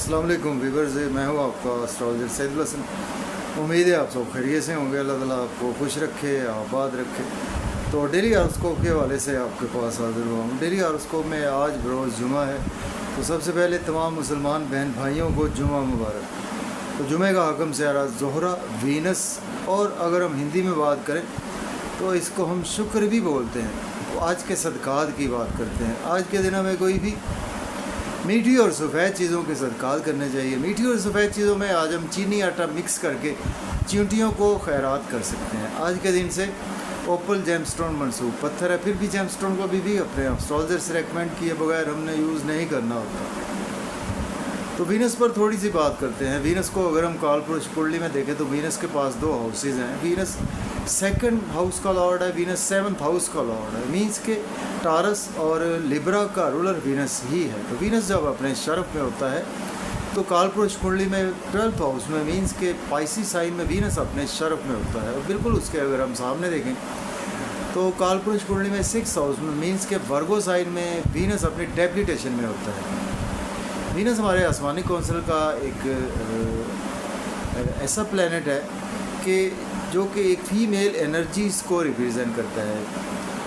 अस्सलाम वालेकुम व्यूअर्स, मैं हूँ आपका एस्ट्रोलॉजर सैदुल हसन। उम्मीद है आप सब खैरियत से होंगे। अल्लाह ताला आपको खुश रखे, आबाद रखे। तो डेली हॉरोस्कोप के हवाले से आपके पास हाजिर हुआ हूँ। डेली हॉरोस्कोप में आज बरोज़ जुमा है, तो सबसे पहले तमाम मुसलमान बहन भाइयों को जुमा मुबारक। तो जुमे का हकम सियारा ज़ोहरा, वीनस, और अगर हम हिंदी में बात करें तो इसको हम शुक्र भी बोलते हैं। तो आज के सदक़ात की बात करते हैं। आज के दिन हमें कोई भी मीठी और सफ़ेद चीज़ों के सदक़ात करने चाहिए। मीठी और सफ़ेद चीज़ों में आज हम चीनी आटा मिक्स करके चींटियों को खैरात कर सकते हैं। आज के दिन से ओपल जेमस्टोन मनसूब पत्थर है, फिर भी जेमस्टोन को भी अपने एस्ट्रोलॉजर से रेकमेंड किए बगैर हमने यूज़ नहीं करना होता। तो वीनस पर थोड़ी सी बात करते हैं। वीनस को अगर हम कालपुरुष कुंडली में देखें तो वीनस के पास दो हाउसेज हैं। वीनस सेकंड हाउस का लॉर्ड है, वीनस सेवन्थ हाउस का लॉर्ड है। मीन्स के टारस और लिब्रा का रूलर वीनस ही है। तो वीनस जब अपने शरफ में होता है तो कालपुरुष कुंडली में 12th हाउस में मीन्स के पाइसी साइन में वीनस अपने शरफ में होता है। और बिल्कुल उसके अगर हम सामने देखें तो कालपुरुष कुंडली में 6th हाउस में मीन्स के वर्गो साइन में वीनस अपनी डेबिलिटेशन में होता है। वीनस हमारे आसमानी कौंसिल का एक ऐसा प्लैनेट है कि जो कि एक फ़ीमेल एनर्जीज़ को रिप्रेजेंट करता है।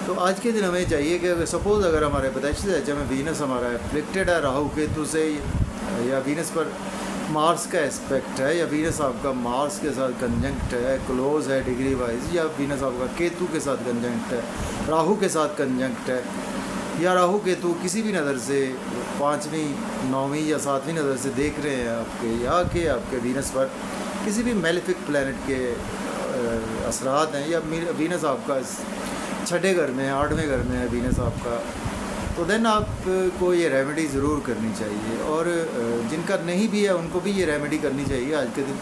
तो आज के दिन हमें चाहिए कि अगर सपोज़ अगर हमारे पैदाइशी दर्जे में वीनस हमारा एफ्लिक्टेड है राहु केतु से, या वीनस पर मार्स का एस्पेक्ट है, या वीनस आपका मार्स के साथ कंजंक्ट है, क्लोज है डिग्री वाइज, या वीनस आपका केतु के साथ कंजंक्ट है, राहु के साथ कंजंक्ट है, या राहु केतु किसी भी नज़र से 5वीं 9वीं या 7वीं नज़र से देख रहे हैं आपके, या कि आपके वीनस पर किसी भी मेलेफिक प्लैनेट के असरात हैं, या वीनस आपका 6ठे घर में है, 8वें घर में है वीनस आपका, तो देन आपको ये रेमेडी ज़रूर करनी चाहिए। और जिनका नहीं भी है उनको भी ये रेमेडी करनी चाहिए। आज के दिन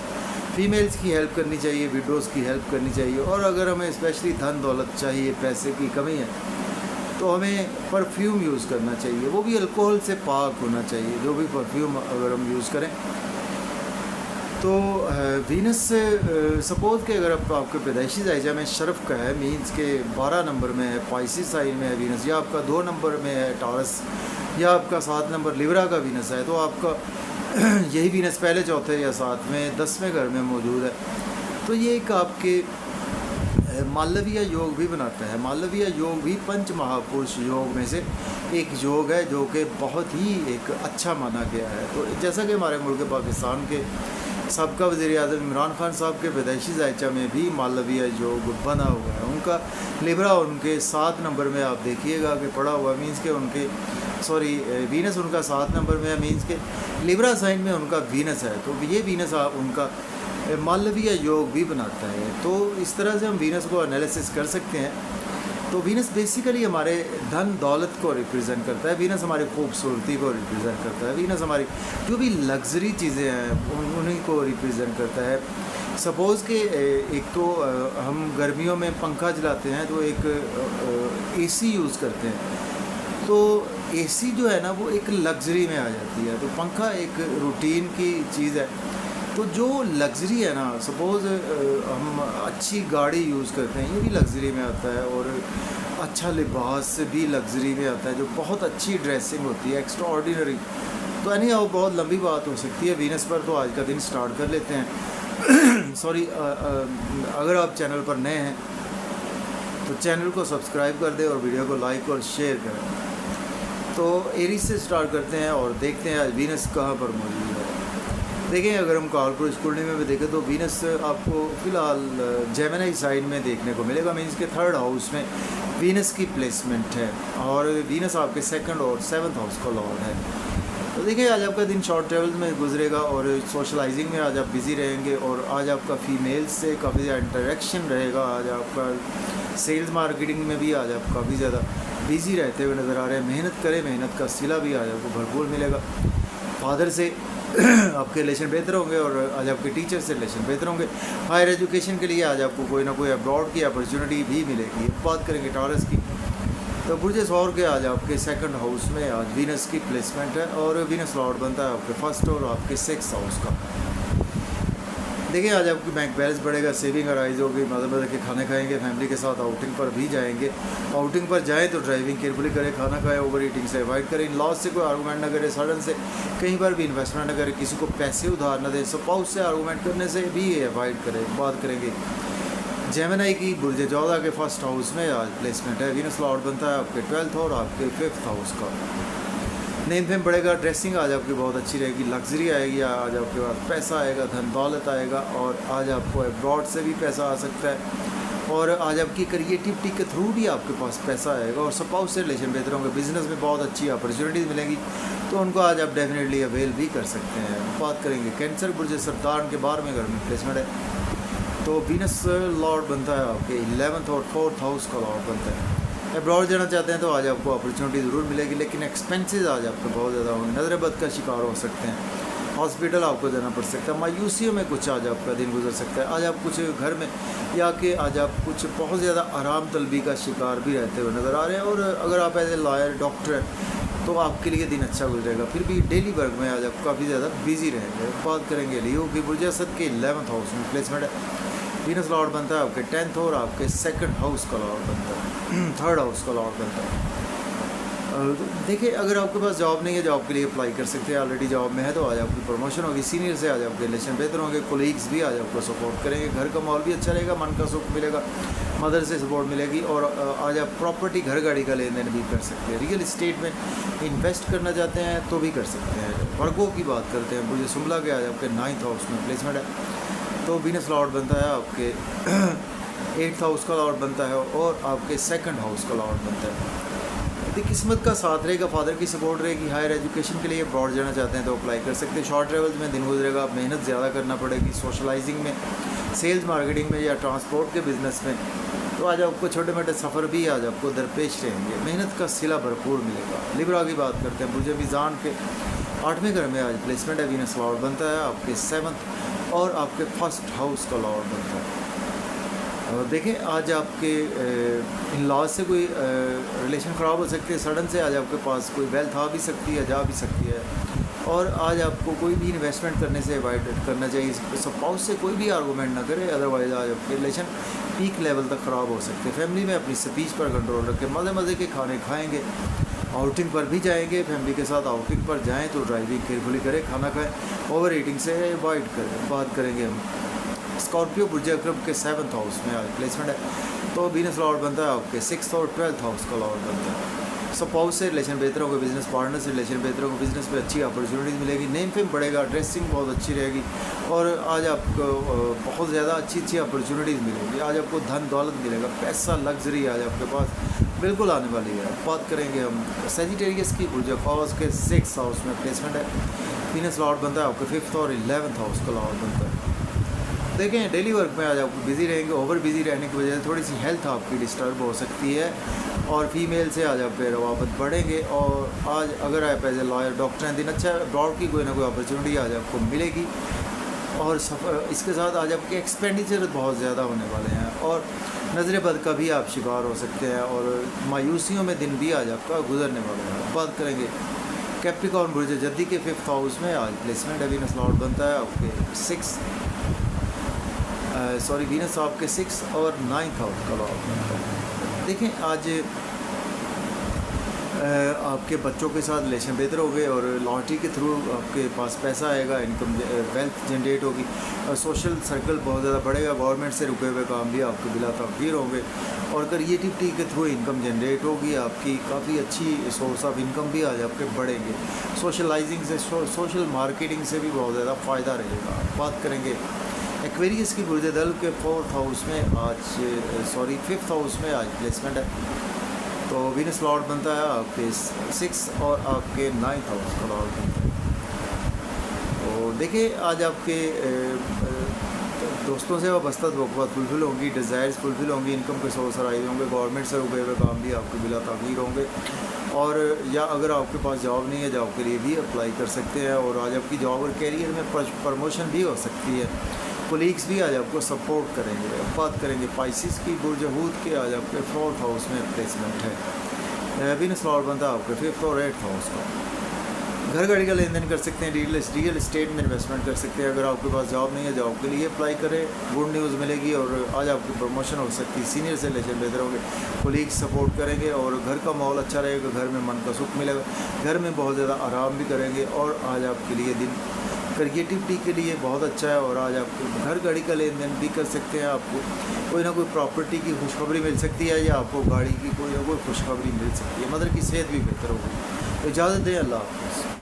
फीमेल्स की हेल्प करनी चाहिए, विडोज़ की हेल्प करनी चाहिए। और अगर हमें स्पेशली धन दौलत चाहिए, पैसे की कमी है, तो हमें परफ्यूम यूज़ करना चाहिए। वो भी अल्कोहल से पाक होना चाहिए, जो भी परफ्यूम अगर हम यूज़ करें। तो वीनस सपोज़ के अगर आपके पैदाइशी जायजा में शरफ का है, मीन्स के 12 नंबर में है, पाइसी साइन में है वीनस, या आपका 2 नंबर में है टारस, या आपका 7 नंबर लिब्रा का वीनस है, तो आपका यही वीनस पहले, चौथे या 7वें 10वें घर में मौजूद है। तो ये एक आपके मालवीय योग भी बनाता है। मालवीय योग भी पंच महापुरुष योग में से एक योग है, जो कि बहुत ही एक अच्छा माना गया है। तो जैसा कि हमारे मुल्क पाकिस्तान के सबका वज़ीर-ए-आज़म इमरान खान साहब के पैदाइशी जायचा में भी मालवीय योग बना हुआ है। उनका लिब्रा उनके 7 नंबर में आप देखिएगा कि पड़ा हुआ, मीन्स के उनके वीनस उनका 7 नंबर में है, मीन्स के लिब्रा साइन में उनका वीनस है। तो ये वीनस उनका मालवीय योग भी बनाता है। तो इस तरह से हम वीनस को एनालिसिस कर सकते हैं। तो वीनस बेसिकली हमारे धन दौलत को रिप्रेजेंट करता है। वीनस हमारी खूबसूरती को रिप्रेजेंट करता है। वीनस हमारी जो भी लग्जरी चीज़ें हैं उन्हीं को रिप्रेजेंट करता है। सपोज़ कि एक तो हम गर्मियों में पंखा चलाते हैं तो एक एसी यूज़ करते हैं, तो एसी जो है ना वो एक लग्जरी में आ जाती है। तो पंखा एक रूटीन की चीज़ है। तो जो लग्जरी है ना, सपोज़ हम अच्छी गाड़ी यूज़ करते हैं, ये भी लग्जरी में आता है। और अच्छा लिबास भी लग्जरी में आता है, जो बहुत अच्छी ड्रेसिंग होती है, एक्स्ट्रा ऑर्डिनरी। तो यानी अब बहुत लंबी बात हो सकती है वीनस पर, तो आज का दिन स्टार्ट कर लेते हैं। सॉरी, अगर आप चैनल पर नए हैं तो चैनल को सब्सक्राइब कर दें और वीडियो को लाइक और शेयर करें। तो एरीज से स्टार्ट करते हैं और देखते हैं आज वीनस कहाँ पर मौजूद है। देखें, अगर हम कालपुरुष कुंडली में भी देखें तो वीनस आपको फ़िलहाल जेमिनी साइन में देखने को मिलेगा। मीन्स के 3rd हाउस में वीनस की प्लेसमेंट है, और वीनस आपके 2nd और 7th हाउस का लॉर्ड है। तो देखिए, आज आपका दिन शॉर्ट ट्रैवल में गुजरेगा और सोशलाइजिंग में आज आप बिज़ी रहेंगे। और आज आपका फ़ीमेल्स से काफ़ी ज़्यादा इंटरेक्शन रहेगा। आज आपका सेल्स मार्केटिंग में भी आज आप काफ़ी ज़्यादा बिज़ी रहते हुए नज़र आ रहे हैं। मेहनत करें, मेहनत का सिला भी आज आपको भरपूर मिलेगा। फादर से आपके रिलेशन बेहतर होंगे, और आज आपके टीचर से रिलेशन बेहतर होंगे। हायर एजुकेशन के लिए आज आपको कोई ना कोई अब्रॉड की अपॉर्चुनिटी भी मिलेगी। बात करेंगे टारस की, तो बुर्ज सौर के आज आपके 2nd हाउस में आज वीनस की प्लेसमेंट है, और वीनस लॉर्ड बनता है आपके 1st और आपके 6th हाउस का। देखिए आज आपकी बैंक बैलेंस बढ़ेगा, सेविंग राइज होगी, मज़े के खाने खाएंगे, फैमिली के साथ आउटिंग पर भी जाएंगे। आउटिंग पर जाएं तो ड्राइविंग केयरफुली करें, खाना खाएं, ओवर ईटिंग से अवॉइड करें, इन लॉस से कोई आर्गूमेंट ना करें, सडन से कहीं पर भी इन्वेस्टमेंट ना करें, किसी को पैसे उधार न दें, स्पाउस से आर्गूमेंट करने से भी अवॉइड करें। बात करेंगे जेमिनी की बुर्ज जोधा के फर्स्ट हाउस में आज प्लेसमेंट है। वीनस लॉर्ड बनता है आपके 12th और आपके 5th हाउस का। नेम फेम बढ़ेगा, ड्रेसिंग आज आपकी बहुत अच्छी रहेगी, लग्जरी आएगी, आज आपके पास पैसा आएगा, धन दौलत आएगा, और आज आपको अब्रॉड से भी पैसा आ सकता है, और आज आपकी क्रिएटिविटी के थ्रू भी आपके पास पैसा आएगा, और स्पाउस से रिलेशन बेहतर होंगे, बिजनेस में बहुत अच्छी अपॉर्चुनिटीज़ मिलेंगी, तो उनको आज आप डेफिनेटली अवेल भी कर सकते हैं। बात करेंगे कैंसर बुर्ज सरदार के 12वें घर में प्लेसमेंट है, तो वीनस लॉर्ड बनता है आपके 11th और 4th हाउस का लॉर्ड बनता है। अब्रॉड जाना चाहते हैं तो आज आपको अपॉर्चुनिटी ज़रूर मिलेगी, लेकिन एक्सपेंसेस आज आपके बहुत ज़्यादा होंगे, नज़र बद का शिकार हो सकते हैं, हॉस्पिटल आपको जाना पड़ सकता है, मायूसियों में कुछ आज आपका दिन गुजर सकता है, आज आप कुछ घर में या कि आज आप कुछ बहुत ज़्यादा आराम तलबी का शिकार भी रहते हुए नज़र आ रहे हैं, और अगर आप एज ए लॉयर डॉक्टर हैं तो आपके लिए दिन अच्छा गुजरेगा, फिर भी डेली वर्क में आज आप काफ़ी ज़्यादा बिजी रहेंगे। बात करेंगे लियो की बुर्ज असद के 11th हाउस में प्लेसमेंट है। वीनस लॉर्ड बनता है आपके 10th और आपके 2nd हाउस का लॉर्ड बनता है, 3rd हाउस का लॉर्ड बनता है। देखिए अगर आपके पास जॉब नहीं है, जॉब के लिए अप्लाई कर सकते हैं, ऑलरेडी जॉब में है तो आज आपकी प्रमोशन होगी, सीनियर से आज आपके रिलेशन बेहतर होंगे, कोलीग्स भी आज आपको सपोर्ट करेंगे, घर का माहौल भी अच्छा रहेगा, मन का सुख मिलेगा, मदर से सपोर्ट मिलेगी, और आज आप प्रॉपर्टी घर गाड़ी का लेन देन भी कर सकते हैं, रियल इस्टेट में इन्वेस्ट करना चाहते हैं तो भी कर सकते हैं। वर्गों की बात करते हैं, मुझे सुमला के आज आपके 9th हाउस में प्लेसमेंट है, तो वीनस लॉर्ड बनता है आपके 8th हाउस का लॉर्ड बनता है, और आपके 2nd हाउस का लॉर्ड बनता है। यदि किस्मत का साथ रहेगा, फादर की सपोर्ट रहेगी, हायर एजुकेशन के लिए अब्रॉड जाना चाहते हैं तो अप्लाई कर सकते हैं, शॉर्ट ट्रेवल्स में दिन गुजरेगा, मेहनत ज़्यादा करना पड़ेगी, सोशलाइजिंग में, सेल्स मार्केटिंग में या ट्रांसपोर्ट के बिज़नेस में, तो आज आपको छोटे मोटे सफ़र भी आज आपको दरपेश रहेंगे, मेहनत का सिला भरपूर मिलेगा। लिब्रा की बात करते हैं, बुर्ज मीज़ान के 8वें घर में आज प्लेसमेंट है, वीनस लॉर्ड बनता है आपके 7th और आपके 1st हाउस का लॉर्ड बनता है। देखें आज आपके इन लॉज से कोई रिलेशन ख़राब हो सकती है, सडन से आज आपके पास कोई वेल्थ आ भी सकती है, जा भी सकती है, और आज आपको कोई भी इन्वेस्टमेंट करने से अवॉइड करना चाहिए, स्पाउस से कोई भी आर्गूमेंट ना करें, अदरवाइज आज आपके रिलेशन पीक लेवल तक ख़राब हो सकते हैं। फैमिली में अपनी स्पीच पर कंट्रोल रखें, मज़े के खाने खाएँगे, आउटिंग पर भी जाएंगे, फैमिली के साथ आउटिंग पर जाएं तो ड्राइविंग केयरफुली करें, खाना खाएं, ओवर ईटिंग से अवॉइड करें। बात करेंगे हम स्कॉर्पियो बुर्ज अकरब के 7th हाउस में आज प्लेसमेंट है, तो वीनस लॉर्ड बनता है आपके 6th और 12th हाउस का लॉर्ड बनता है। स्पाउस से रिलेशन बेहतर होगा, बिजनेस पार्टनर से रिलेशन बेहतर होगा, बिजनेस में अच्छी अपॉर्चुनिटीज़ मिलेगी, नेम फेम बढ़ेगा, ड्रेसिंग बहुत अच्छी रहेगी, और आज आपको बहुत ज़्यादा अच्छी अपॉर्चुनिटीज़ मिलेगी, आज आपको धन दौलत मिलेगा, पैसा लग्जरी आज आपके पास बिल्कुल आने वाली है। बात करेंगे हम सेजिटेरियस की बुर्ज कॉस के 6th हाउस में प्लेसमेंट है, वीनस लॉर्ड बनता है आपके 5th और 11th हाउस का लॉर्ड बनता है। देखें डेली वर्क में आज आप बिज़ी रहेंगे, ओवर बिज़ी रहने की वजह से थोड़ी सी हेल्थ आपकी डिस्टर्ब हो सकती है, और फीमेल से आज आपके रवाबत बढ़ेंगे, और आज अगर आप एज ए लॉयर डॉक्टर हैं, दिन अच्छा अब्रॉड की कोई ना कोई अपॉर्चुनिटी आज आपको मिलेगी, और इसके साथ आज आपके एक्सपेंडिचर बहुत ज़्यादा होने वाले हैं, और नज़र बद का भी आप शिकार हो सकते हैं, और मायूसियों में दिन भी आज आपका गुजरने वाला है। बात करेंगे कैप्रिकॉर्न बुर्ज जद्दी के 5th हाउस में आज प्लेसमेंट है, वीनस लॉर्ड बनता है आपके वीनस आपके 6th और 9th हाउस का लॉर्ड बनता है। देखें आज आपके बच्चों के साथ रिलेशन बेहतर हो गए, और लॉटरी के थ्रू आपके पास पैसा आएगा, इनकम वेल्थ जनरेट होगी, और सोशल सर्कल बहुत ज़्यादा बढ़ेगा, गवर्नमेंट से रुके हुए काम भी आपके बिला तखीर होंगे, और क्रिएटिविटी के थ्रू इनकम जनरेट होगी, आपकी काफ़ी अच्छी सोर्स ऑफ इनकम भी आज आपके बढ़ेंगे, सोशलाइजिंग से, सोशल मार्केटिंग से भी बहुत ज़्यादा फ़ायदा रहेगा। बात करेंगे एक्वेरियस की बुर्ज दल के 4th हाउस में आज 5th हाउस में आज प्लेसमेंट है, तो वीनस लॉर्ड बनता है आपके 6th और आपके 9th हाउस का लॉर्ड बनता है। तो देखिए आज आपके दोस्तों से वाबस्ता बहुत फुलफिल होंगी, डिज़ायर्स फुलफिल होंगी, इनकम के सोर्स राइज होंगे, गवर्नमेंट से रुके हुए काम भी आपके बिला ताख़ीर होंगे, और या अगर आपके पास जॉब नहीं है, जॉब के लिए भी अप्लाई कर सकते हैं, और आज आपकी जॉब और कैरियर में प्रमोशन भी हो सकती है, कोलीग्स भी आज आपको सपोर्ट करेंगे। बात करेंगे पाइसिस की बुर्ज हूद के आज आपके 4th हाउस में प्लेसमेंट है, वीनस लॉर्ड बनता है आपके 5th और 8th हाउस का। घर गाड़ी का लेन देन कर सकते हैं, रियल एस्टेट में इन्वेस्टमेंट कर सकते हैं। अगर आपके पास जॉब नहीं है, जॉब के लिए अप्लाई करें, गुड न्यूज़ मिलेगी और आज आपकी प्रमोशन हो सकती है, सीनियर से रिलेशन बेहतर होंगे, कोलीग सपोर्ट करेंगे और घर का माहौल अच्छा रहेगा, घर में मन का सुख मिलेगा, घर में बहुत ज़्यादा आराम भी करेंगे। और आज आपके लिए दिन क्रिएटिविटी के लिए बहुत अच्छा है और आज आप घर गाड़ी का लेन देन भी कर सकते हैं। आपको कोई ना कोई प्रॉपर्टी की खुशखबरी मिल सकती है या आपको गाड़ी की कोई ना कोई खुशखबरी मिल सकती है, मदर की सेहत भी बेहतर होगी। तो इजाज़त दें, अल्लाह हाफ़िज़।